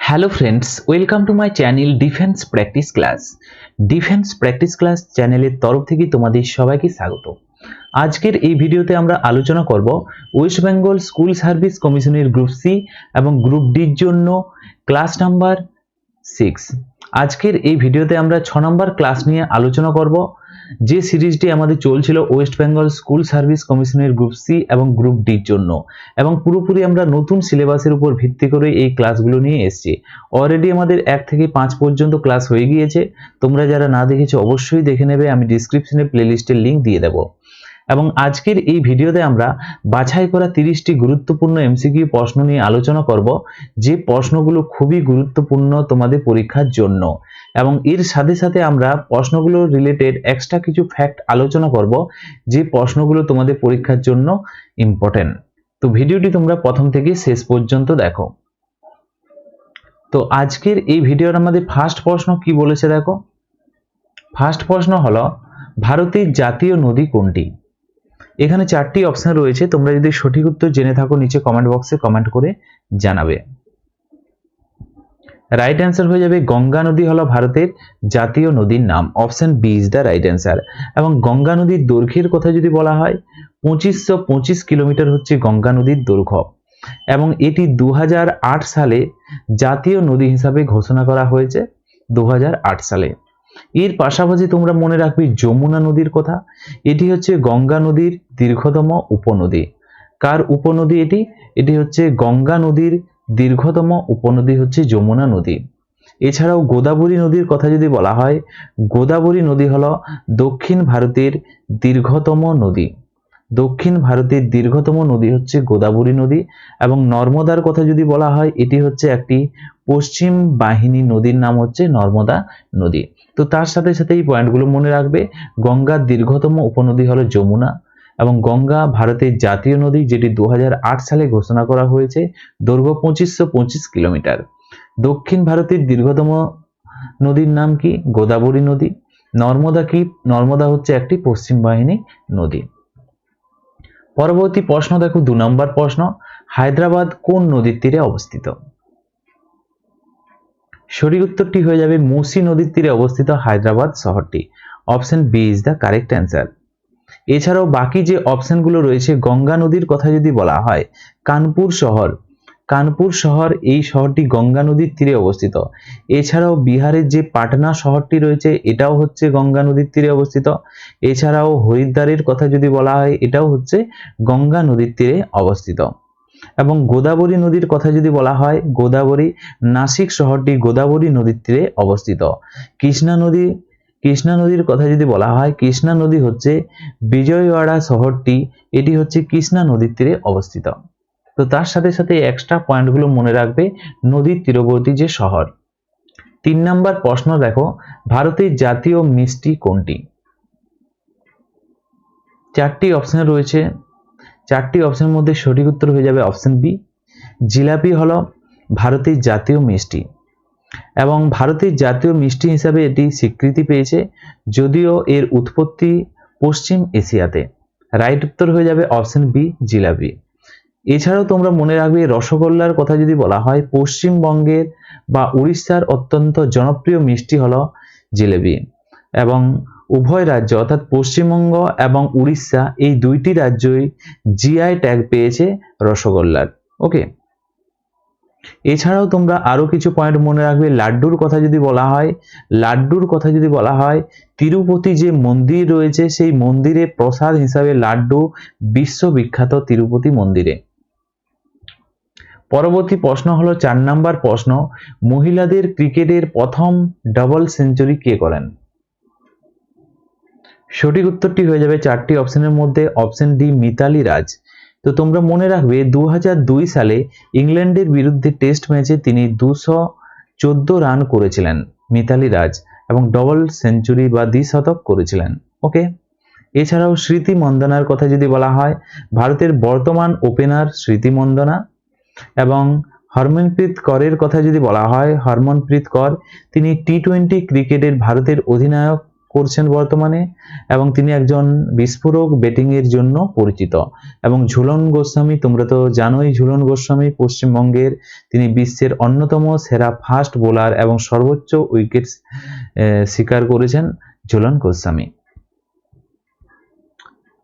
Hello friends, welcome to my channel defence practice class. Defence practice class চ্যানেলের তরফ থেকে তোমাদের সবাইকে স্বাগত। আজকের এই ভিডিওতে আমরা আলোচনা করব ওয়েস্ট বেঙ্গল স্কুল সার্ভিস কমিশনের গ্রুপ সি এবং গ্রুপ ডির জন্য ক্লাস নাম্বার 6। আজকের এই ভিডিওতে আমরা 6 নম্বর ক্লাস নিয়ে আলোচনা করব। যে সিরিজটি আমাদের চলছিল ওয়েস্ট বেঙ্গল স্কুল সার্ভিস কমিশনের গ্রুপ সি এবং গ্রুপ ডির জন্য, এবং পুরোপুরি আমরা নতুন সিলেবাসের উপর ভিত্তি করে এই ক্লাসগুলো নিয়ে এসেছি। অলরেডি আমাদের 1 থেকে 5 পর্যন্ত ক্লাস হয়ে গিয়েছে। তোমরা যারা না দেখেছো অবশ্যই দেখে নেবে, আমি ডিসক্রিপশনে প্লেলিস্টের লিঙ্ক দিয়ে দেবো। এবং আজকের এই ভিডিওতে আমরা বাছাই করা 30টি গুরুত্বপূর্ণ এমসিকিউ প্রশ্ন নিয়ে আলোচনা করব, যে প্রশ্নগুলো খুবই গুরুত্বপূর্ণ তোমাদের পরীক্ষার জন্য। এবং এর সাথে সাথে আমরা প্রশ্নগুলো রিলেটেড এক্সট্রা কিছু ফ্যাক্ট আলোচনা করব, যে প্রশ্নগুলো তোমাদের পরীক্ষার জন্য ইম্পর্টেন্ট। তো ভিডিওটি তোমরা প্রথম থেকে শেষ পর্যন্ত দেখো। তো আজকের এই ভিডিওর আমাদের ফার্স্ট প্রশ্ন কি বলেছে দেখো। ফার্স্ট প্রশ্ন হলো, ভারতের জাতীয় নদী কোনটি? এখানে 4টি অপশন রয়েছে, তোমরা যদি সঠিক উত্তর জেনে থাকো নিচে কমেন্ট বক্সে কমেন্ট করে জানাবে। রাইট অ্যান্সার হয়ে যাবে গঙ্গা নদী হলো ভারতের জাতীয় নদীর নাম। Option B is the right answer. এবং গঙ্গা নদীর দৈর্ঘ্যের কথা যদি বলা হয়, 2525 কিলোমিটার হচ্ছে গঙ্গা নদীর দৈর্ঘ্য, এবং এটি 2008 সালে জাতীয় নদী হিসাবে ঘোষণা করা হয়েছে। 2008 সালে। এর পাশাপাশি তোমরা মনে রাখবে যমুনা নদীর কথা। এটি হচ্ছে গঙ্গা নদীর দীর্ঘতম উপনদী। কার উপনদী এটি? এটি হচ্ছে গঙ্গা নদীর দীর্ঘতম উপনদী হচ্ছে যমুনা নদী। এছাড়াও গোদাবরী নদীর কথা যদি বলা হয়, গোদাবরী নদী হলো দক্ষিণ ভারতের দীর্ঘতম নদী। দক্ষিণ ভারতের দীর্ঘতম নদী হচ্ছে গোদাবরী নদী। এবং নর্মদার কথা যদি বলা হয়, এটি হচ্ছে একটি পশ্চিম বাহিনী নদীর নাম হচ্ছে নর্মদা নদী। তো তার সাথে সাথে এই পয়েন্টগুলো মনে রাখবে। গঙ্গার দীর্ঘতম উপনদী হলো যমুনা, এবং গঙ্গা ভারতের জাতীয় নদী, যেটি 2008 সালে ঘোষণা করা হয়েছে। দৈর্ঘ্য 2525 কিলোমিটার। দক্ষিণ ভারতের দীর্ঘতম নদীর নাম কি? গোদাবরী নদী। নর্মদা কি? নর্মদা হচ্ছে একটি পশ্চিম বাহিনী নদী। পরবর্তী প্রশ্ন দেখো, 2 নম্বর প্রশ্ন, হায়দ্রাবাদ কোন নদীর তীরে অবস্থিত? সঠিক উত্তরটি হয়ে যাবে মুসি নদীর তীরে অবস্থিত হায়দ্রাবাদ শহরটি। Option B is the correct answer. এছাড়াও বাকি যে অপশনগুলো রয়েছে, গঙ্গা নদীর কথা যদি বলা হয়, কানপুর শহর, কানপুর শহর এই শহরটি গঙ্গা নদীর তীরে অবস্থিত। এছাড়াও বিহারের যে পাটনা শহরটি রয়েছে, এটাও হচ্ছে গঙ্গা নদীর তীরে অবস্থিত। এছাড়াও হরিদ্বারের কথা যদি বলা হয়, এটাও হচ্ছে গঙ্গা নদীর তীরে অবস্থিত। এবং গোদাবরী নদীর কথা যদি বলা হয়, গোদাবরী নাসিক শহরটি গোদাবরী নদীর তীরে অবস্থিত। কৃষ্ণা নদীর কথা যদি বলা হয়, কৃষ্ণা নদী হচ্ছে বিজয়ওয়াড়া শহরটি, এটি হচ্ছে কৃষ্ণা নদীর তীরে অবস্থিত। তো তার সাথে সাথে এক্সট্রা পয়েন্টগুলো মনে রাখবে, নদীর তীরবর্তী যে শহর। 3 নম্বর প্রশ্ন দেখো, ভারতের জাতীয় মিষ্টি কোনটি? 4টি অপশন রয়েছে। 4টি অপশনের মধ্যে সঠিক উত্তর হয়ে যাবে অপশন বি। জিলাপি হলো ভারতের জাতীয় মিষ্টি, এবং ভারতের জাতীয় মিষ্টি হিসাবে এটি স্বীকৃতি পেয়েছে, যদিও এর উৎপত্তি পশ্চিম এশিয়াতে। রাইট উত্তর হয়ে যাবে অপশন বি, জিলাপি। এছাড়াও তোমরা মনে রাখবে, রসগোল্লার কথা যদি বলা হয়, পশ্চিমবঙ্গের বা উড়িষ্যার অত্যন্ত জনপ্রিয় মিষ্টি হলো জিলেবি। এবং উভয় রাজ্য অর্থাৎ পশ্চিমবঙ্গ এবং উড়িষ্যা এই দুইটি রাজ্যই জিআই ট্যাগ পেয়েছে রসগোল্লার। ওকে। এছাড়াও তোমরা আরো কিছু পয়েন্ট মনে রাখবে। লাড্ডুর কথা যদি বলা হয়, লাড্ডুর কথা যদি বলা হয়, তিরুপতি যে মন্দির রয়েছে, সেই মন্দিরে প্রসাদ হিসাবে লাড্ডু বিশ্ববিখ্যাত তিরুপতি মন্দিরে। পরবর্তী প্রশ্ন হলো 4 নম্বর প্রশ্ন, মহিলাদের ক্রিকেটের প্রথম ডাবল সেঞ্চুরি কে করেন? সঠিক উত্তরটি হয়ে যাবে 4টি অপশনের মধ্যে অপশন ডি, মিতালি রাজ। তো তোমরা মনে রাখবে 2002 সালে ইংল্যান্ডের বিরুদ্ধে টেস্ট ম্যাচে তিনি 214 রান করেছিলেন মিতালি রাজ, এবং ডবল সেঞ্চুরি বা দ্বিশতক করেছিলেন। ওকে। এছাড়াও স্মৃতি মন্দনার কথা যদি বলা হয়, ভারতের বর্তমান ওপেনার স্মৃতি মন্দনা। এবং হরমনপ্রীত করের কথা যদি বলা হয়, হরমনপ্রীত কর, তিনি টি-20 ক্রিকেটের ভারতের অধিনায়ক করছেন বর্তমানে, এবং তিনি একজন বিস্ফোরক ব্যাটিং এর জন্য পরিচিত। এবং ঝুলন গোস্বামী, তোমরা তো জানোই ঝুলন গোস্বামী পশ্চিমবঙ্গের, তিনি বিশ্বের অন্যতম সেরা ফাস্ট বোলার এবং সর্বোচ্চ উইকেট শিকার করেছেন ঝুলন গোস্বামী।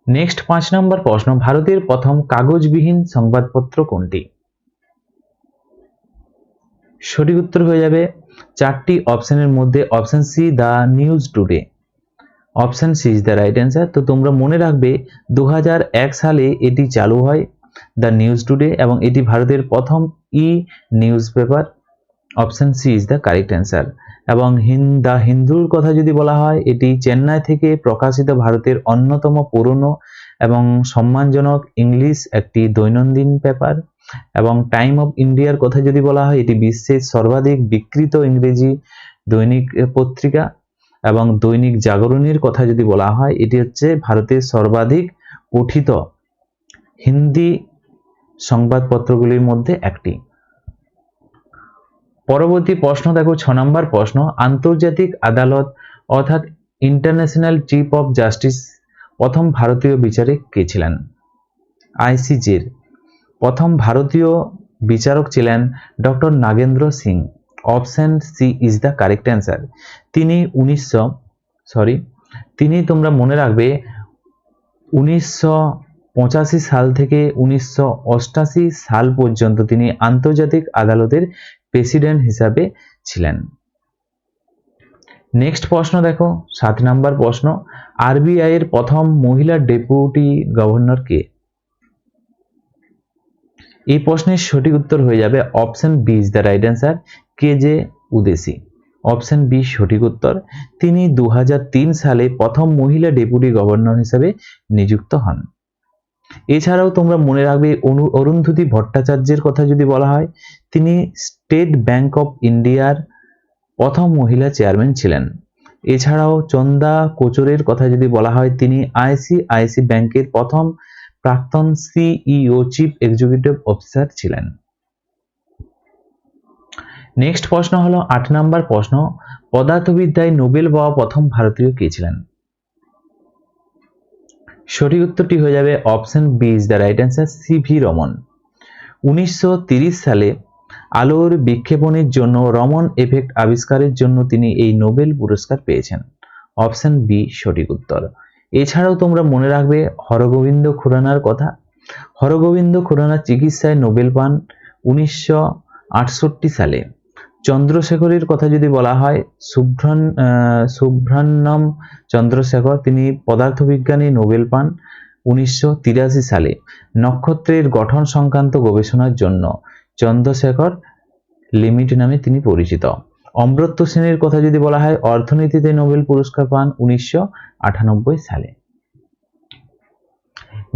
নেক্সট 5 নম্বর প্রশ্ন, ভারতের প্রথম কাগজবিহীন সংবাদপত্র কোনটি? সঠিক উত্তর হয়ে যাবে 4টি অপশনের মধ্যে option C, the news today. Option C is the right answer. তো তোমরা মনে রাখবে 2001 সালে এটি চালু হয়, দ্য নিউজ টুডে, এবং এটি ভারতের প্রথম news paper. Option C is the correct answer. এবং দ্য হিন্দুর কথা যদি বলা হয়, এটি চেন্নাই থেকে প্রকাশিত ভারতের অন্যতম পুরনো এবং সম্মানজনক ইংলিশ একটি দৈনন্দিন পেপার। এবং টাইম অফ ইন্ডিয়ার কথা যদি বলা হয়, এটি বিশ্বের সর্বাধিক বিক্রিত ইংরেজি দৈনিক পত্রিকা। এবং দৈনিক জাগরণের কথা যদি বলা হয়, এটি হচ্ছে ভারতের সর্বাধিক পঠিত হিন্দি সংবাদপত্রগুলির মধ্যে একটি। পরবর্তী প্রশ্ন দেখো, 6 নম্বর প্রশ্ন, আন্তর্জাতিক আদালত অর্থাৎ ইন্টারন্যাশনাল চিফ অফ জাস্টিস প্রথম ভারতীয় বিচারক কে ছিলেন? আইসিজের প্রথম ভারতীয় বিচারক ছিলেন doctor Nagendra Singh. Option C is the correct answer. তিনি তোমরা মনে রাখবে 1985 সাল থেকে 1988 সাল পর্যন্ত তিনি আন্তর্জাতিক আদালতের প্রেসিডেন্ট হিসাবে ছিলেন। নেক্সট প্রশ্ন দেখো, 7 নম্বর প্রশ্ন, আরবিআই এর প্রথম মহিলা ডেপুটি গভর্নর কে? এই প্রশ্নের সঠিক উত্তর হয়ে যাবে option B is the right answer, কেজে উদেসি। অপশন বি সঠিক উত্তর। তিনি 2003 সালে প্রথম মহিলা ডেপুটি গভর্নর হিসেবে নিযুক্ত হন। এছাড়াও তোমরা মনে রাখবে অরুন্ধতী ভট্টাচার্যের কথা যদি বলা হয়, তিনি স্টেট ব্যাংক অফ ইন্ডিয়ার প্রথম মহিলা চেয়ারম্যান ছিলেন। এছাড়াও চন্দা কোচরের কথা যদি বলা হয়, তিনি আইসিআইসি ব্যাংকের প্রথম প্রাক্তন সিইও চিফ এক্সিকিউটিভ অফিসার ছিলেন। নেক্সট প্রশ্ন হলো 8 নম্বর প্রশ্ন, পদার্থবিদ্যায় নোবেল পাওয়া প্রথম ভারতীয় কে ছিলেন? সঠিক উত্তরটি হয়ে যাবে option B is the right answer, C V Raman. 1930 সালে আলোর বিক্ষেপণের জন্য রমন এফেক্ট আবিষ্কারের জন্য তিনি এই নোবেল পুরস্কার পেয়েছেন। অপশন বি সঠিক উত্তর। এছাড়াও তোমরা মনে রাখবে হরগোবিন্দ খুরানার কথা। হরগোবিন্দ খুরানা চিকিৎসায় নোবেল পান 1968 সালে। চন্দ্রশেখরের কথা যদি বলা হয়, সুব্রহ্মণ্যম চন্দ্রশেখর, তিনি পদার্থবিজ্ঞানে নোবেল পান 1983 সালে। নক্ষত্রের গঠন সংক্রান্ত গবেষণার জন্য চন্দ্রশেখর লিমিট নামে তিনি পরিচিত। অমর্ত্য সেনের কথা যদি বলা হয়, অর্থনীতিতে নোবেল পুরস্কার পান 1998 সালে।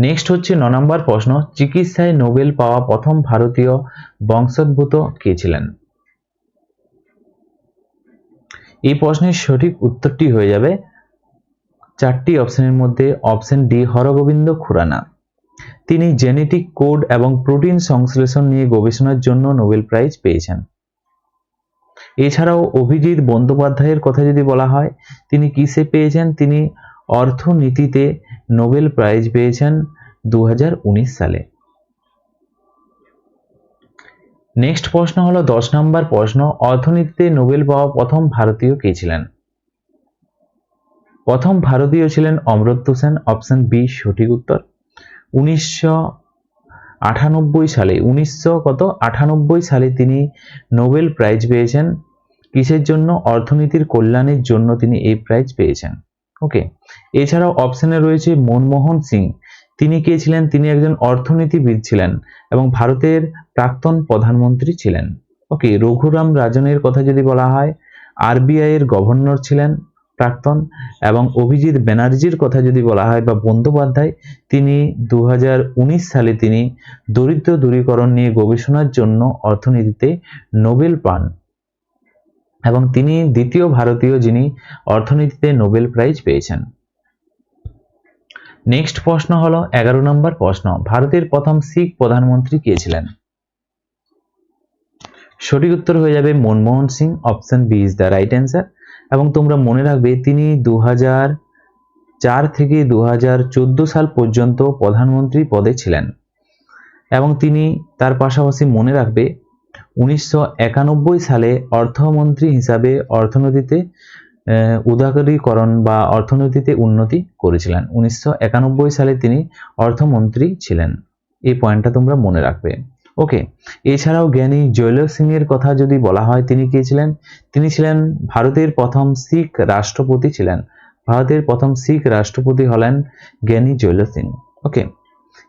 নেক্সট হচ্ছে 9 নম্বর প্রশ্ন, চিকিৎসায় নোবেল পাওয়া প্রথম ভারতীয় বংশোদ্ভূত কে ছিলেন? এই প্রশ্নের সঠিক উত্তরটি হয়ে যাবে 4টি অপশনের মধ্যে অপশন ডি, হরগোবিন্দ খুরানা। তিনি জেনেটিক কোড এবং প্রোটিন সংশ্লেষণ নিয়ে গবেষণার জন্য নোবেল প্রাইজ পেয়েছেন। এছাড়াও অভিজিৎ বন্দ্যোপাধ্যায়ের কথা যদি বলা হয়, তিনি কিসে পেয়েছেন? তিনি অর্থনীতিতে নোবেল প্রাইজ পেয়েছেন 2019 সালে। নেক্সট প্রশ্ন হলো 10 নম্বর প্রশ্ন, অর্থনীতিতে নোবেল পাওয়া প্রথম ভারতীয় কে ছিলেন? প্রথম ভারতীয় ছিলেন অমর্ত্য সেন। অপশন বি সঠিক উত্তর। 1998 সালে তিনি নোবেল প্রাইজ পেয়েছেন। কিসের জন্য? অর্থনীতির কল্যাণের জন্য তিনি এই প্রাইজ পেয়েছেন। ওকে, এছাড়াও অপশনে রয়েছে মনমোহন সিং। তিনি কে ছিলেন? তিনি একজন অর্থনীতিবিদ ছিলেন এবং ভারতের প্রাক্তন প্রধানমন্ত্রী ছিলেন। ওকে, রঘুরাম রাজনের কথা যদি বলা হয়, আরবিআই এর গভর্নর ছিলেন প্রাক্তন। এবং অভিজিৎ ব্যানার্জির কথা যদি বলা হয় বা বন্দ্যোপাধ্যায়, তিনি 2019 সালে তিনি দরিদ্র দূরীকরণ নিয়ে গবেষণার জন্য অর্থনীতিতে নোবেল পান এবং তিনি দ্বিতীয় ভারতীয় যিনি অর্থনীতিতে নোবেল প্রাইজ পেয়েছেন। নেক্সট প্রশ্ন হলো 11 নম্বর প্রশ্ন, ভারতের প্রথম শিখ প্রধানমন্ত্রী কে ছিলেন? সঠিক উত্তর হয়ে যাবে Manmohan Singh. Option B is the right answer. এবং তোমরা মনে রাখবে তিনি 2004 থেকে 2014 সাল পর্যন্ত প্রধানমন্ত্রী পদে ছিলেন। এবং তিনি তার পাশাপাশি মনে রাখবে 1991 সালে অর্থমন্ত্রী হিসাবে অর্থনীতিতে উদারীকরণ বা অর্থনীতিতে উন্নতি করেছিলেন। 1991 সালে তিনি অর্থমন্ত্রী ছিলেন। এই পয়েন্টটা তোমরা মনে রাখবে। ওকে, এছাড়াও জ্ঞানী জৈল সিং এর কথা যদি বলা হয়, তিনি কে ছিলেন? তিনি ছিলেন ভারতের প্রথম শিখ রাষ্ট্রপতি ছিলেন। ভারতের প্রথম শিখ রাষ্ট্রপতি হলেন জ্ঞানী জৈল সিং। ওকে,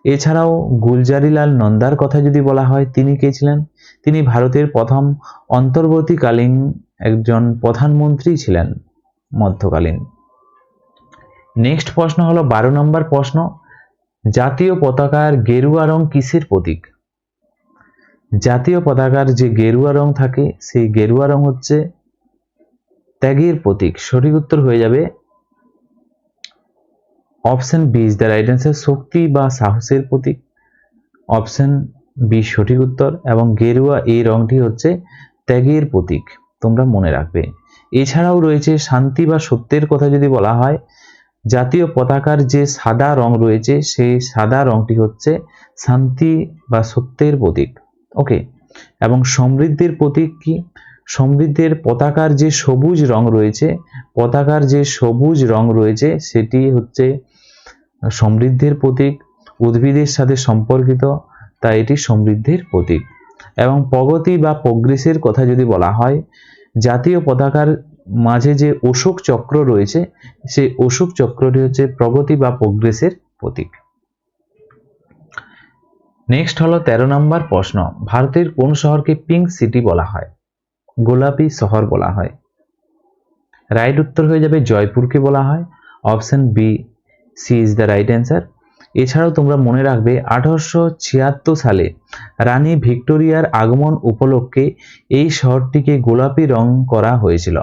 এছাড়াও গুলজারিলাল নন্দার কথা যদি বলা হয়, তিনি কে ছিলেন? তিনি ভারতের প্রথম অন্তর্বর্তীকালীন একজন প্রধানমন্ত্রী ছিলেন মধ্যকালীন। নেক্সট প্রশ্ন হলো 12 নম্বর প্রশ্ন, জাতীয় পতাকার গেরুয়া রং কিসের প্রতীক? জাতীয় পতাকার যে গেরুয়া রং থাকে সেই গেরুয়া রং হচ্ছে ত্যাগের প্রতীক। সঠিক উত্তর হয়ে যাবে option B is the right answer, শক্তি বা সাহসের প্রতীক। অপশন বি সঠিক উত্তর। এবং গেরুয়া এই রংটি হচ্ছে ত্যাগের প্রতীক, তোমরা মনে রাখবে। এছাড়াও রয়েছে শান্তি বা সত্যের কথা যদি বলা হয়, জাতীয় পতাকার যে সাদা রং রয়েছে সেই সাদা রংটি হচ্ছে শান্তি বা সত্যের প্রতীক। ওকে, এবং সমৃদ্ধির প্রতীক কি? সমৃদ্ধির পতাকার যে সবুজ রং রয়েছে, পতাকার যে সবুজ রং রয়েছে সেটি হচ্ছে সমৃদ্ধির প্রতীক, উদ্ভিদের সাথে সম্পর্কিত, তাই এটি সমৃদ্ধির প্রতীক। এবং প্রগতি বা প্রোগ্রেসের কথা যদি বলা হয়, জাতীয় পতাকার মাঝে যে অশোক চক্র রয়েছে সেই অশোক চক্রটি হচ্ছে প্রগতি বা প্রোগ্রেসের প্রতীক। নেক্সট হলো 13 নম্বর প্রশ্ন, ভারতের কোন শহরকে পিঙ্ক সিটি বলা হয়? গোলাপি শহর বলা হয়। রাইট উত্তর হয়ে যাবে জয়পুরকে বলা হয়। Option B C is the right answer. এছাড়াও তোমরা মনে রাখবে 1876 সালে রানী ভিক্টোরিয়ার আগমন উপলক্ষে এই শহরটিকে গোলাপি রং করা হয়েছিল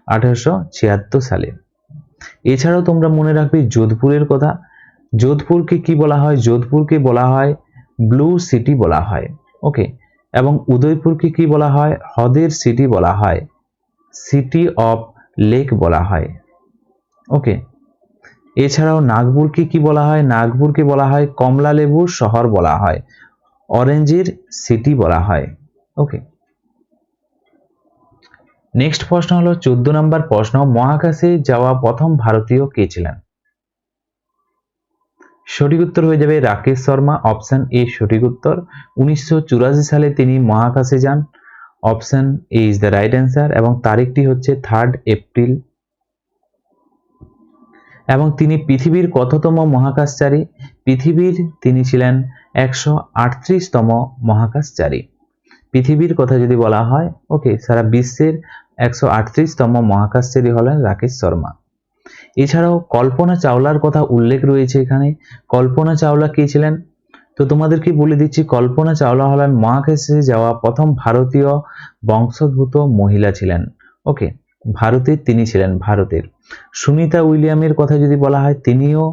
1876 সালে। এছাড়াও তোমরা মনে রাখবে যোধপুরের কথা। যোধপুরকে কি বলা হয়? যোধপুরকে বলা হয় ব্লু সিটি বলা হয়। ওকে, এবং উদয়পুরকে কি বলা হয়? হ্রদের সিটি বলা হয়, সিটি অফ লেক বলা হয়। ওকে, এছাড়াও নাগপুরকে কি বলা হয়? নাগপুরকে বলা হয় কমলা লেবুর শহর বলা হয়, অরেঞ্জের সিটি বলা হয়। ওকে, নেক্সট প্রশ্ন হলো 14 নম্বর প্রশ্ন, মহাকাশে যাওয়া প্রথম ভারতীয় কে ছিলেন? সঠিক উত্তর হয়ে যাবে রাকেশ শর্মা। অপশন এ সঠিক উত্তর। 1984 সালে তিনি মহাকাশে যান। Option A is the right answer. এবং তারিখটি হচ্ছে 3 এপ্রিল। এবং তিনি পৃথিবীর কততম মহাকাশচারী? পৃথিবীর তিনি ছিলেন 138তম মহাকাশচারী। পৃথিবীর কথা যদি বলা হয়, ওকে, সারা বিশ্বের 138তম মহাকাশচারী হলেন রাকেশ শর্মা। এছাড়াও কল্পনা চাওলার কথা উল্লেখ রয়েছে এখানে। কল্পনা চাওলা কে ছিলেন? তো তোমাদেরকে বলে দিচ্ছি, কল্পনা চাওলা হলেন মহাকাশে যাওয়া প্রথম ভারতীয় বংশোদ্ভূত মহিলা ছিলেন। ওকে, ভারতের তিনি ছিলেন, ভারতের। সুনিতা উইলিয়ামের কথা যদি বলা হয়, তিনিও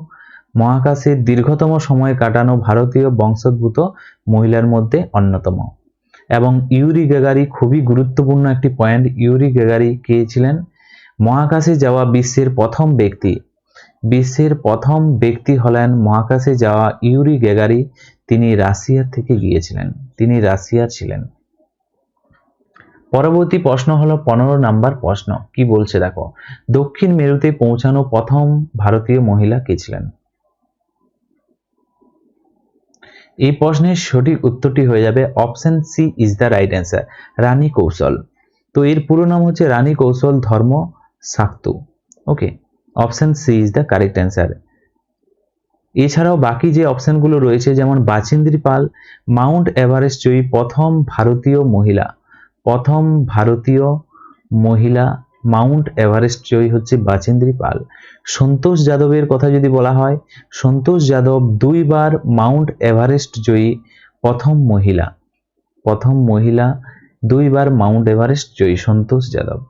মহাকাশে দীর্ঘতম সময় কাটানো ভারতীয় বংশোদ্ভূত মহিলার মধ্যে অন্যতম। এবং ইউরি গ্যাগারি, খুবই গুরুত্বপূর্ণ একটি পয়েন্ট, ইউরি গ্যাগারি কে ছিলেন? মহাকাশে যাওয়া বিশ্বের প্রথম ব্যক্তি। বিশ্বের প্রথম ব্যক্তি হলেন মহাকাশে যাওয়া ইউরি গ্যাগারি। তিনি রাশিয়া থেকে গিয়েছিলেন, তিনি রাশিয়া ছিলেন। পরবর্তী প্রশ্ন হলো 15 নাম্বার প্রশ্ন, কি বলছে দেখো, দক্ষিণ মেরুতে পৌঁছানো প্রথম ভারতীয় মহিলা কে ছিলেন? এই প্রশ্নের সঠিক উত্তরটি হয়ে যাবে option C is the right answer, রানী কৌশল। তো এর পুরো নাম হচ্ছে রানী কৌশল ধর্ম শাক্তু। Okay, option C is the correct answer. এছাড়াও বাকি যে অপশনগুলো রয়েছে, যেমন বাচেন্দ্রী পাল, মাউন্ট এভারেস্ট জয়ী প্রথম ভারতীয় মহিলা, প্রথম ভারতীয় মহিলা মাউন্ট এভারেস্ট জয়ী হচ্ছে বাচেন্দ্রী পাল। সন্তোষ যাদবের কথা যদি বলা হয়, সন্তোষ যাদব 2 বার মাউন্ট এভারেস্ট জয়ী প্রথম মহিলা, প্রথম মহিলা 2 বার মাউন্ট এভারেস্ট জয়ী সন্তোষ যাদব।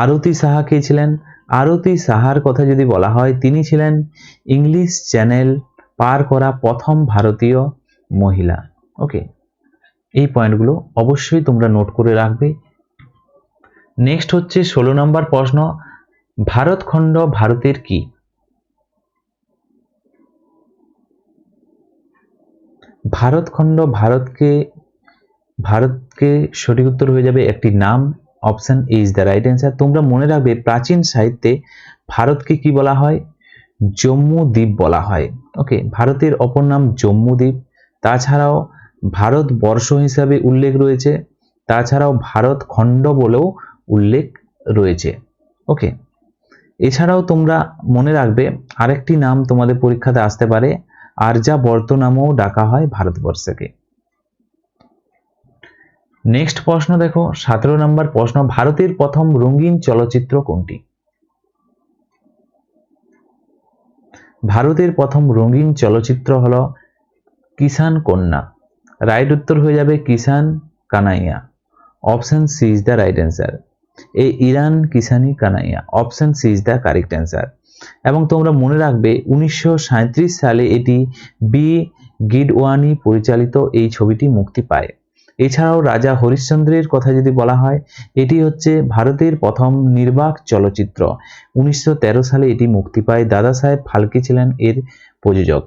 আরতি সাহা কে ছিলেন? আরতি সাহার কথা যদি বলা হয়, তিনি ছিলেন ইংলিশ চ্যানেল পার করা প্রথম ভারতীয় মহিলা। ওকে, এই পয়েন্টগুলো অবশ্যই তোমরা নোট করে রাখবে। নেক্সট হচ্ছে 16 নম্বর প্রশ্ন, ভারতখণ্ড ভারতের কি? ভারতখণ্ড ভারতকে সঠিক উত্তর হয়ে যাবে একটি নাম। Option A is the right answer. তোমরা মনে রাখবে প্রাচীন সাহিত্যে ভারতকে কি বলা হয়? জম্মু দ্বীপ বলা হয়। ওকে, ভারতের অপর নাম জম্মু দ্বীপ। তাছাড়াও ভারতবর্ষ হিসাবে উল্লেখ রয়েছে, তাছাড়াও ভারত খণ্ড বলেও উল্লেখ রয়েছে। ওকে, এছাড়াও তোমরা মনে রাখবে আরেকটি নাম তোমাদের পরীক্ষাতে আসতে পারে, আর্যাবর্ত নামেও ডাকা হয় ভারতবর্ষকে। নেক্সট প্রশ্ন দেখো, 17 নম্বর প্রশ্ন, ভারতের প্রথম রঙিন চলচ্চিত্র কোনটি? ভারতের প্রথম রঙিন চলচ্চিত্র হলো কিষান কন্যা। রাইট উত্তর হয়ে যাবে Kishan Kanhaiya. Option C is the right answer. এই ইরান কিষানি Kanhaiya, option C is the correct answer. এবং তোমরা মনে রাখবে 1937 সালে এটি বি গিডওয়ানি পরিচালিত এই ছবিটি মুক্তি পায়। এছাড়াও রাজা হরিশ্চন্দ্রের কথা যদি বলা হয়, এটি হচ্ছে ভারতের প্রথম নির্বাক চলচ্চিত্র। 1913 সালে এটি মুক্তি পায়। দাদা সাহেব ফালকে ছিলেন এর প্রযোজক।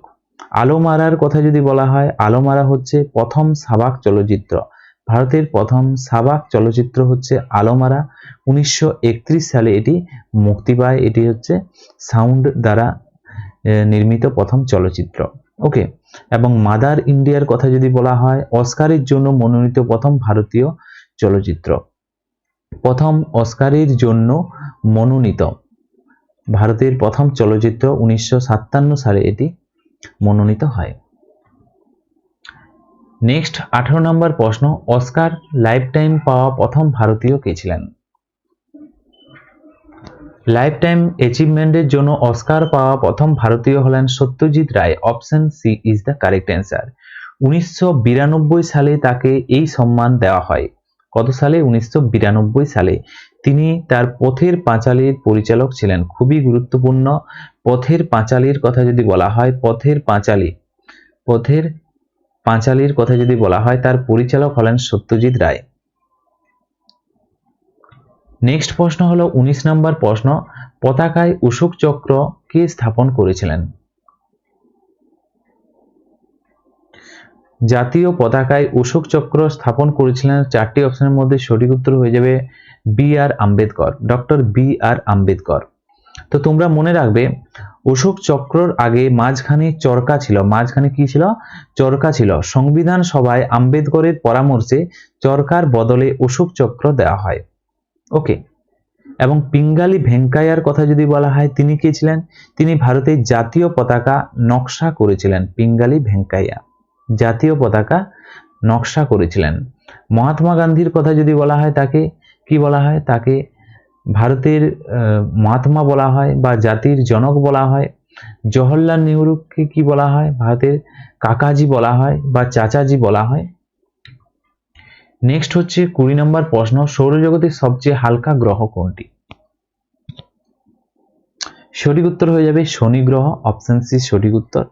আলোমারার কথা যদি বলা হয়, আলোমারা হচ্ছে প্রথম সাবাক চলচ্চিত্র। ভারতের প্রথম সাবাক চলচ্চিত্র হচ্ছে আলোমারা। 1931 সালে এটি মুক্তি পায়। এটি হচ্ছে সাউন্ড দ্বারা নির্মিত প্রথম চলচ্চিত্র। ওকে, এবং মাদার ইন্ডিয়ার কথা যদি বলা হয়, অস্কারের জন্য মনোনীত প্রথম ভারতীয় চলচ্চিত্র। প্রথম অস্কারের জন্য মনোনীত ভারতের প্রথম চলচ্চিত্র 1957 সালে এটি মনোনীত হয়। নেক্সট 18 নম্বর প্রশ্ন, অস্কার লাইফ টাইম পাওয়া প্রথম ভারতীয় কে ছিলেন? লাইফ টাইম অ্যাচিভমেন্টের জন্য অস্কার পাওয়া প্রথম ভারতীয় হলেন Satyajit Ray. Option C is the correct answer. 1992 সালে তাকে এই সম্মান দেওয়া হয়। কত সালে? 1992 সালে। তিনি তার পথের পাঁচালীর পরিচালক ছিলেন। খুবই গুরুত্বপূর্ণ, পথের পাঁচালীর কথা যদি বলা হয়, পথের পাঁচালীর কথা যদি বলা হয়, তার পরিচালক হলেন সত্যজিৎ রায়। নেক্সট প্রশ্ন হলো 19 নম্বর প্রশ্ন, পতাকায় অশোক চক্র কে স্থাপন করেছিলেন? জাতীয় পতাকায় অশোক চক্র স্থাপন করেছিলেন, চারটি অপশনের মধ্যে সঠিক উত্তর হয়ে যাবে বি আর আম্বেদকর, ডক্টর বি আর আম্বেদকর। তো তোমরা মনে রাখবে অশোক চক্রর আগে মাঝখানে চরকা ছিল। মাঝখানে কি ছিল? চরকা ছিল। সংবিধান সভায় আম্বেদকরের পরামর্শে চরকার বদলে অশোক চক্র দেওয়া হয়। ওকে, এবং পিঙ্গালি ভেঙ্কাইয়ার কথা যদি বলা হয়, তিনি কে ছিলেন? তিনি ভারতের জাতীয় পতাকা নকশা করেছিলেন। পিঙ্গালি ভেঙ্কাইয়া জাতীয় পতাকা নকশা করেছিলেন। মহাত্মা গান্ধীর কথা যদি বলা হয়, তাকে কি বলা হয়? তাকে ভারতের মহাত্মা বলা হয় বা জাতির জনক বলা হয়। জওহরলাল নেহরুকে কি বলা হয়? ভারতের কাকাজি বলা হয় বা চাচাজি বলা হয়। নেক্সট হচ্ছে 20 নম্বর প্রশ্ন, সৌরজগতের সবচেয়ে হালকা গ্রহ কোনটি? সঠিক উত্তর হয়ে যাবে শনি গ্রহ। অপশন সি সঠিক উত্তর।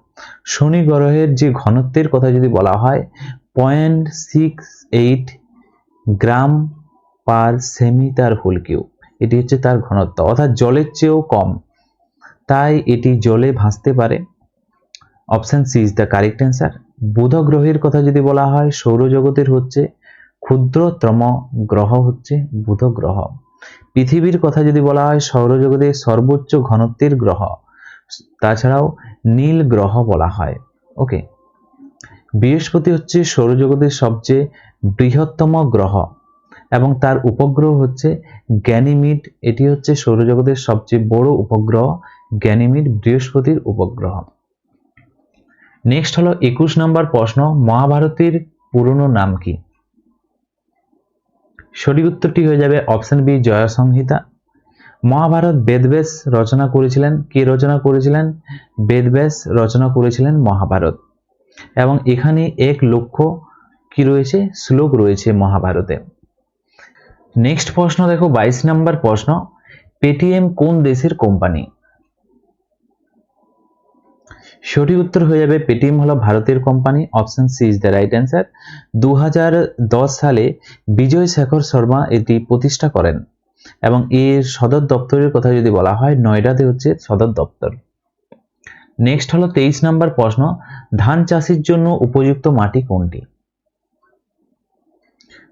শনি গ্রহের যে ঘনত্বের কথা যদি বলা হয়, 0.68 গ্রাম পার সেমিটার হোল কিউব, এটি হচ্ছে তার ঘনত্ব, অর্থাৎ জলের চেয়েও কম, তাই এটি জলে ভাসতে পারে। Option C is the correct answer. বুধ গ্রহের কথা যদি বলা হয়, সৌরজগতের হচ্ছে ক্ষুদ্রতম গ্রহ হচ্ছে বুধ গ্রহ। পৃথিবীর কথা যদি বলা হয়, সৌরজগতের সর্বোচ্চ ঘনত্বের গ্রহ, তাছাড়াও নীল গ্রহ বলা হয়। ওকে, বৃহস্পতি হচ্ছে সৌরজগতের সবচেয়ে বৃহত্তম গ্রহ এবং তার উপগ্রহ হচ্ছে গ্যানিমিড। এটি হচ্ছে সৌরজগতের সবচেয়ে বড় উপগ্রহ, গ্যানিমিড বৃহস্পতির উপগ্রহ। নেক্সট হলো 21 নম্বর প্রশ্ন, মহাভারতের পুরনো নাম কি? সঠিক উত্তরটি হয়ে যাবে অপশন বি জয়া সংহিতা। মহাভারত বেদব্যাস রচনা করেছিলেন। কে রচনা করেছিলেন? বেদব্যাস রচনা করেছিলেন মহাভারত। এবং এখানে 1 লক্ষ কি রয়েছে? শ্লোক রয়েছে মহাভারতে। নেক্সট প্রশ্ন দেখো 22 নম্বর প্রশ্ন, পেটিএম কোন দেশের কোম্পানি? সঠিক উত্তর হয়ে যাবে পেটিএম হলো ভারতের company. Option C is the right answer. 2010 সালে বিজয় শেখর শর্মা এটি প্রতিষ্ঠা করেন। এবং এর সদর দপ্তরের কথা যদি বলা হয় নয়ডাতে হচ্ছে সদর দপ্তর। নেক্সট হলো 23 নম্বর প্রশ্ন, ধান চাষের জন্য উপযুক্ত মাটি কোনটি?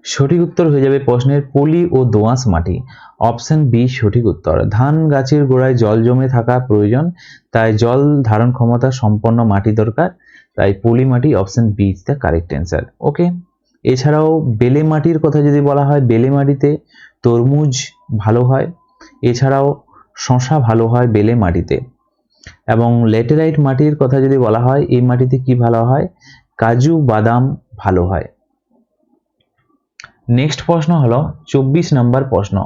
সঠিক উত্তর হয়ে যাবে প্রশ্নের পলি ও দোআঁশ মাটি, অপশন বি সঠিক উত্তর। ধান গাছের গোড়ায় জল জমে থাকা প্রয়োজন, তাই জল ধারণ ক্ষমতা সম্পন্ন মাটি দরকার, তাই পলি মাটি, option B is the correct answer. Okay, এছাড়াও বেলে মাটির কথা যদি বলা হয়, বেলে মাটিতে তরমুজ ভালো হয়, এছাড়াও শশা ভালো হয় বেলে মাটিতে। এবং ল্যাটেরাইট মাটির কথা যদি বলা হয়, এই মাটিতে কি ভালো হয়? কাজু বাদাম ভালো হয়। নেক্সট প্রশ্ন হলো 24 নম্বর প্রশ্ন,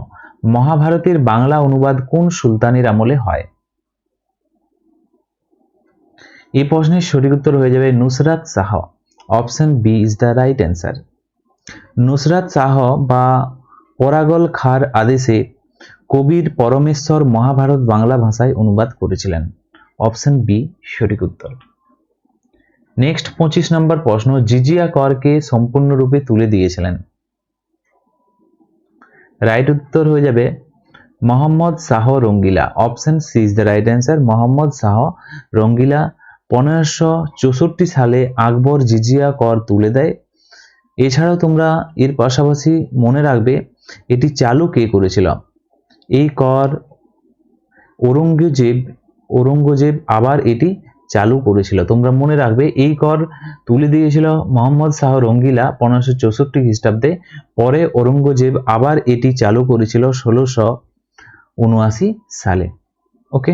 মহাভারতের বাংলা অনুবাদ কোন সুলতানের আমলে হয়? এই প্রশ্নের সঠিক উত্তর হয়ে যাবে Nusrat Shah, option B is the right answer. Nusrat Shah বা পরাগল খাঁর আদেশে কবির পরমেশ্বর মহাভারত বাংলা ভাষায় অনুবাদ করেছিলেন, অপশন বি সঠিক উত্তর। নেক্সট 25 নম্বর প্রশ্ন, জিজিয়া করকে সম্পূর্ণরূপে তুলে দিয়েছিলেন? রাইট উত্তর হয়ে যাবে Mohammad Shah Rangila, option C is the right answer. Mohammad Shah Rangila 1564 সালে আকবর জিজিয়া কর তুলে দেয়। এছাড়াও তোমরা এর পাশাপাশি মনে রাখবে এটি চালু কে করেছিল? এই কর ঔরঙ্গজেব আবার এটি চালু করেছিল। তোমরা মনে রাখবে এই কর তুলে দিয়েছিল মোহাম্মদ শাহ রঙ্গিলা 1564 খ্রিস্টাব্দে, পরে ঔরঙ্গজেব আবার এটি চালু করেছিল 1679 সালে। ওকে,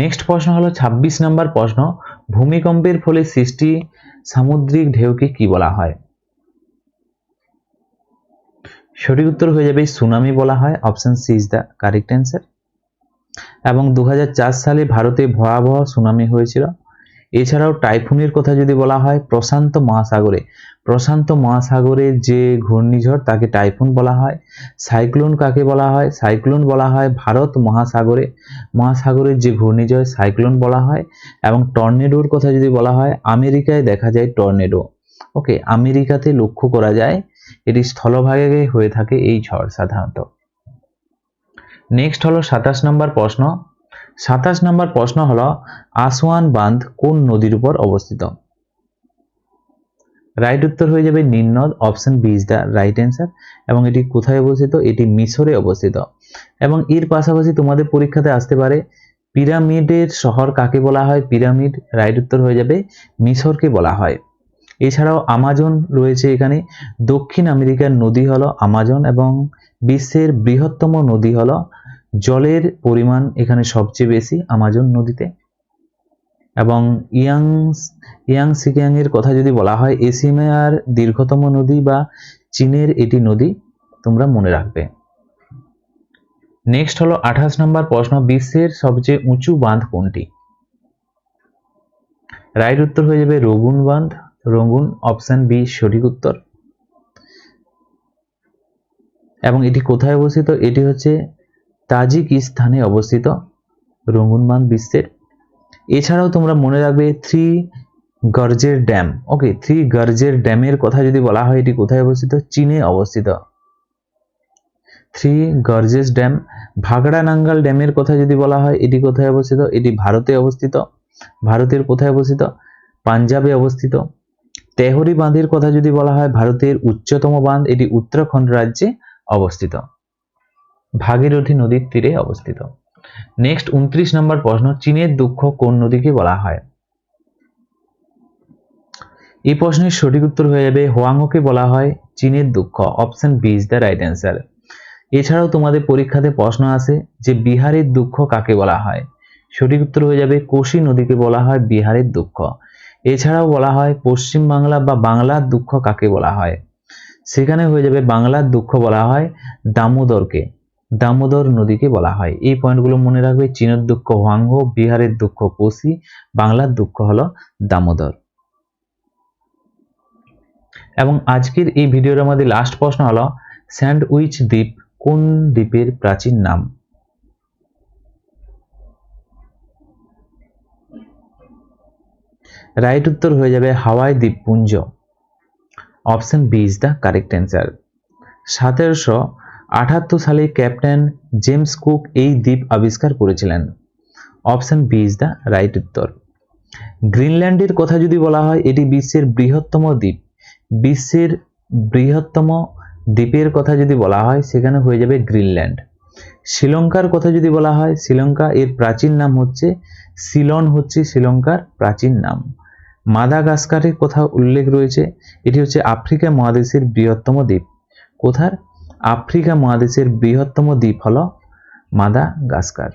নেক্সট প্রশ্ন হলো 26 নম্বর প্রশ্ন, ভূমিকম্পের ফলে সৃষ্টি সামুদ্রিক ঢেউকে কি বলা হয়? সঠিক উত্তর হয়ে যাবে সুনামি বলা হয়, option C is the correct answer. এবং 2004 সালে ভারতে ভয়াবহ সুনামি হয়েছিল। এছাড়াও টাইফুনের কথা যদি বলা হয়, প্রশান্ত মহাসাগরে যে ঘূর্ণিঝড় তাকে টাইফুন বলা হয়। সাইক্লোন কাকে বলা হয়? সাইক্লোন বলা হয় ভারত মহাসাগরের যে ঘূর্ণিঝড় সাইক্লোন বলা হয়। এবং টর্নেডোর কথা যদি বলা হয়, আমেরিকায় দেখা যায় টর্নেডো। ওকে, আমেরিকাতে লক্ষ্য করা যায়, এটি স্থলভাগে হয়ে থাকে এই ঝড় সাধারণত। নেক্সট হলো 27 নম্বর প্রশ্ন। 27 নম্বর প্রশ্ন হলো আসওয়ান বাঁধ কোন নদীর উপর অবস্থিত? রাইট উত্তর হয়ে যাবে নীল নদ, option B is the right answer. এবং এটি কোথায় অবস্থিত? এটি মিশরে অবস্থিত। এবং এর পাশাপাশি তোমাদের পরীক্ষাতে আসতে পারে পিরামিডের শহর কাকে বলা হয়? পিরামিড, রাইট উত্তর হয়ে যাবে মিশরকে বলা হয়। এছাড়াও আমাজন রয়েছে এখানে। দক্ষিণ আমেরিকার নদী হলো আমাজন এবং বিশ্বের বৃহত্তম নদী হলো, জলের পরিমাণ এখানে সবচেয়ে বেশি আমাজন নদীতে। এবং ইয়াংসিকিয়াং এর কথা যদি বলা হয়, এশিয়ার দীর্ঘতম নদী বা চীনের এটি নদী, তোমরা মনে রাখবে। নেক্সট হলো 28 নম্বর প্রশ্ন, বিশ্বের সবচেয়ে উঁচু বাঁধ কোনটি? রাইট উত্তর হয়ে যাবে রগুন বাঁধ, রগুন, অপশন বি সঠিক উত্তর। এবং এটি কোথায় অবস্থিত? এটি হচ্ছে তাজিকিস্তানে অবস্থিত রগুন বাঁধ বিশ্বের। এছাড়াও তোমরা মনে রাখবে থ্রি গর্জের ড্যাম। ওকে, থ্রি গর্জের ড্যামের কথা যদি বলা হয়, এটি কোথায় অবস্থিত? চীনে অবস্থিত three gorges dam. Bhakra Nangal ড্যামের কথা যদি বলা হয়, এটি কোথায় অবস্থিত? এটি ভারতে অবস্থিত। ভারতের কোথায় অবস্থিত? পাঞ্জাবে অবস্থিত। তেহরি বাঁধের কথা যদি বলা হয়, ভারতের উচ্চতম বাঁধ, এটি উত্তরাখণ্ড রাজ্যে অবস্থিত, ভাগীরথী নদীর তীরে অবস্থিত। নেক্সট 29 নম্বর প্রশ্ন, চীনের দুঃখ কোন নদীকে বলা হয়? এই প্রশ্নের সঠিক উত্তর হয়ে যাবে হোয়াংহোকে বলা হয় চীনের দুঃখ, option B is the right answer. এছাড়াও তোমাদের পরীক্ষাতে প্রশ্ন আসে যে বিহারের দুঃখ কাকে বলা হয়? সঠিক উত্তর হয়ে যাবে কোশি নদীকে বলা হয় বিহারের দুঃখ। এছাড়াও বলা হয় পশ্চিম বাংলা বা বাংলার দুঃখ কাকে বলা হয়? সেখানে হয়ে যাবে বাংলার দুঃখ বলা হয় দামোদরকে, দামোদর নদীকে বলা হয়। এই পয়েন্টগুলো মনে রাখবে, চীনের দুঃখ হোয়াংহো, বিহারের দুঃখ কোশি, বাংলার দুঃখ হলো দামোদর। এবং আজকের এই ভিডিওর মধ্যে লাস্ট প্রশ্ন হলো স্যান্ডউইচ দ্বীপ কোন দ্বীপের প্রাচীন নাম? রাইট উত্তর হয়ে যাবে হাওয়াই দ্বীপপুঞ্জ, option B is the correct answer. 1778 সালে ক্যাপ্টেন জেমস কুক এই দ্বীপ আবিষ্কার করেছিলেন। Option B is the right উত্তর। গ্রিনল্যান্ডের কথা যদি বলা হয়, এটি বিশ্বের বৃহত্তম দ্বীপ। বিশ্বের বৃহত্তম দ্বীপের কথা যদি বলা হয়, সেখানে হয়ে যাবে গ্রিনল্যান্ড। শ্রীলঙ্কার কথা যদি বলা হয়, শ্রীলঙ্কা এর প্রাচীন নাম হচ্ছে সিলন, হচ্ছে শ্রীলঙ্কার প্রাচীন নাম। মাদাগাস্কারের কথা উল্লেখ রয়েছে, এটি হচ্ছে আফ্রিকা মহাদেশের বৃহত্তম দ্বীপ। কোথার? আফ্রিকা মহাদেশের বৃহত্তম দ্বীপ হলো মাদাগাস্কার।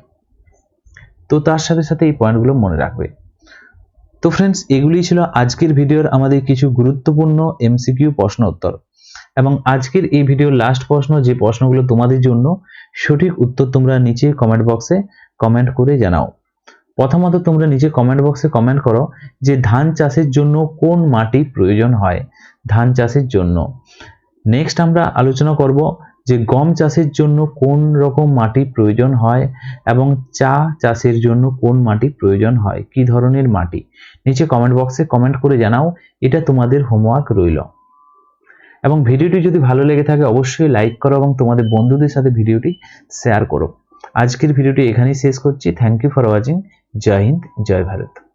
তো তার সাথে সাথে এই পয়েন্টগুলো মনে রাখবে। তো ফ্রেন্ডস, এগুলি ছিল আজকের ভিডিওর আমাদের কিছু গুরুত্বপূর্ণ এমসিকিউ প্রশ্ন উত্তর। এবং আজকের এই ভিডিওর লাস্ট প্রশ্ন, যে প্রশ্নগুলো তোমাদের জন্য, সঠিক উত্তর তোমরা নিচে কমেন্ট বক্সে কমেন্ট করে জানাও। প্রথমত তোমরা নিচে কমেন্ট বক্সে কমেন্ট করো যে ধান চাষের জন্য কোন মাটি প্রয়োজন হয়। ধান চাষের জন্য। নেক্সট আমরা আলোচনা করব যে গম চাষের জন্য কোন রকম মাটি প্রয়োজন হয় এবং চা চাষের জন্য কোন মাটি প্রয়োজন হয়, কি ধরনের মাটি। নিচে কমেন্ট বক্সে কমেন্ট করে জানাও, এটা তোমাদের হোমওয়ার্ক রইল। এবং ভিডিওটি যদি ভালো লেগে থাকে অবশ্যই লাইক করো এবং তোমাদের বন্ধুদের সাথে ভিডিওটি শেয়ার করো। আজকের ভিডিওটি এখানেই শেষ করছি। Thank you for watching. Jai Hind, Jai Bharat.